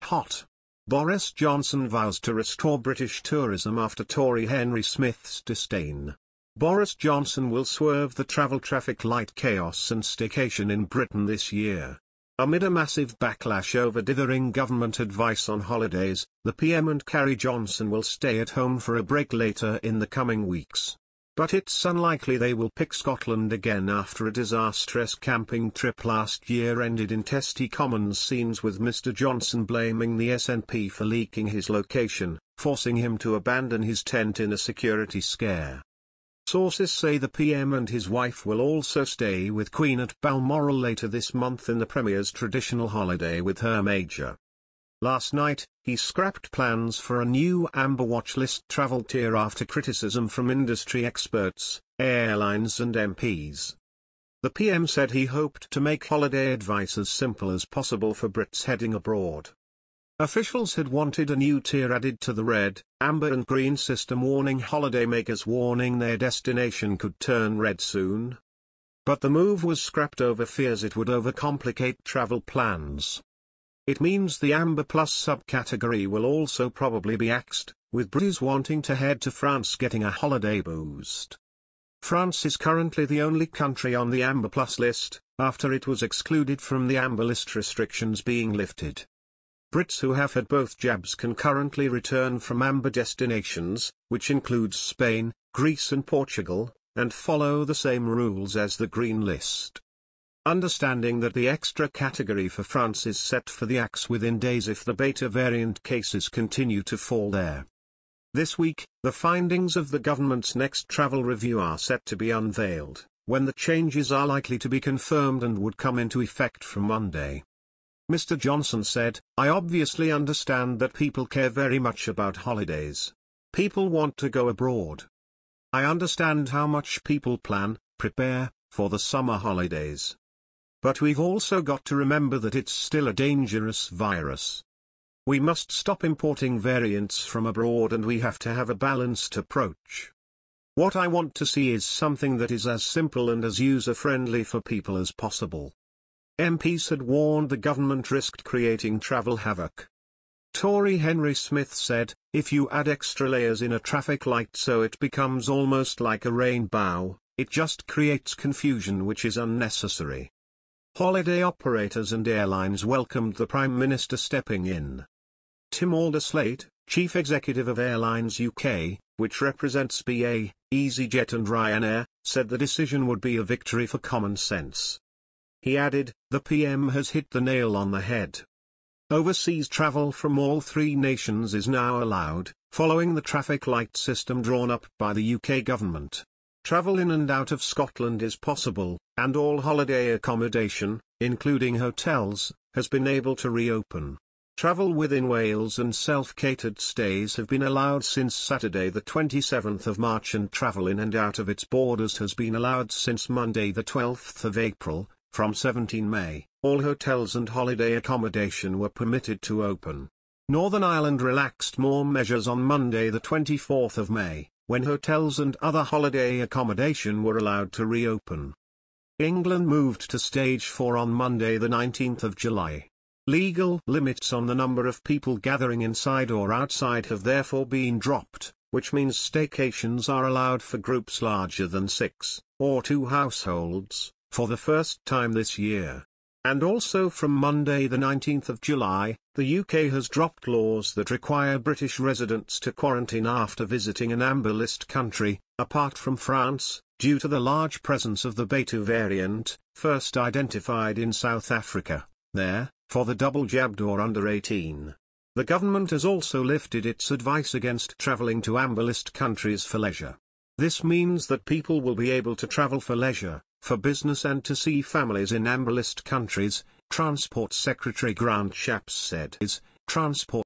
hot. Boris Johnson vows to restore British tourism after Tory Henry Smith's disdain. Boris Johnson will swerve the travel traffic light chaos and staycation in Britain this year. Amid a massive backlash over dithering government advice on holidays, the PM and Carrie Johnson will stay at home for a break later in the coming weeks. But it's unlikely they will pick Scotland again after a disastrous camping trip last year ended in testy Commons scenes with Mr Johnson blaming the SNP for leaking his location, forcing him to abandon his tent in a security scare. Sources say the PM and his wife will also stay with Queen at Balmoral later this month in the Premier's traditional holiday with her major. Last night, he scrapped plans for a new Amber Watch list travel tier after criticism from industry experts, airlines and MPs. The PM said he hoped to make holiday advice as simple as possible for Brits heading abroad. Officials had wanted a new tier added to the red, amber and green system, warning holidaymakers warning their destination could turn red soon. But the move was scrapped over fears it would overcomplicate travel plans. It means the Amber Plus subcategory will also probably be axed, with Brits wanting to head to France getting a holiday boost. France is currently the only country on the Amber Plus list, after it was excluded from the Amber List restrictions being lifted. Brits who have had both jabs can currently return from Amber destinations, which includes Spain, Greece and Portugal, and follow the same rules as the Green List. Understanding that the extra category for France is set for the axe within days if the Beta variant cases continue to fall there. This week, the findings of the government's next travel review are set to be unveiled, when the changes are likely to be confirmed and would come into effect from Monday. Mr Johnson said, "I obviously understand that people care very much about holidays. People want to go abroad. I understand how much people prepare, for the summer holidays. But we've also got to remember that it's still a dangerous virus. We must stop importing variants from abroad and we have to have a balanced approach. What I want to see is something that is as simple and as user-friendly for people as possible." MPs had warned the government risked creating travel havoc. Tory Henry Smith said, "If you add extra layers in a traffic light so it becomes almost like a rainbow, it just creates confusion which is unnecessary." Holiday operators and airlines welcomed the Prime Minister stepping in. Tim Alderslade, Chief Executive of Airlines UK, which represents BA, EasyJet and Ryanair, said the decision would be a victory for common sense. He added, "The PM has hit the nail on the head. Overseas travel from all three nations is now allowed, following the traffic light system drawn up by the UK government. Travel in and out of Scotland is possible, and all holiday accommodation, including hotels, has been able to reopen. Travel within Wales and self-catered stays have been allowed since Saturday the 27th of March and travel in and out of its borders has been allowed since Monday the 12th of April. From 17 May, all hotels and holiday accommodation were permitted to open. Northern Ireland relaxed more measures on Monday the 24th of May, when hotels and other holiday accommodation were allowed to reopen. England moved to Stage 4 on Monday the 19th of July. Legal limits on the number of people gathering inside or outside have therefore been dropped, which means staycations are allowed for groups larger than 6, or 2 households, for the first time this year. And also from Monday the 19th of July, the UK has dropped laws that require British residents to quarantine after visiting an Amber List country, apart from France, due to the large presence of the Beta variant, first identified in South Africa, there, for the double-jabbed or under 18. The government has also lifted its advice against travelling to Amber List countries for leisure. This means that people will be able to travel for leisure, for business and to see families in Amber List countries, Transport Secretary Grant Shapps said. Transport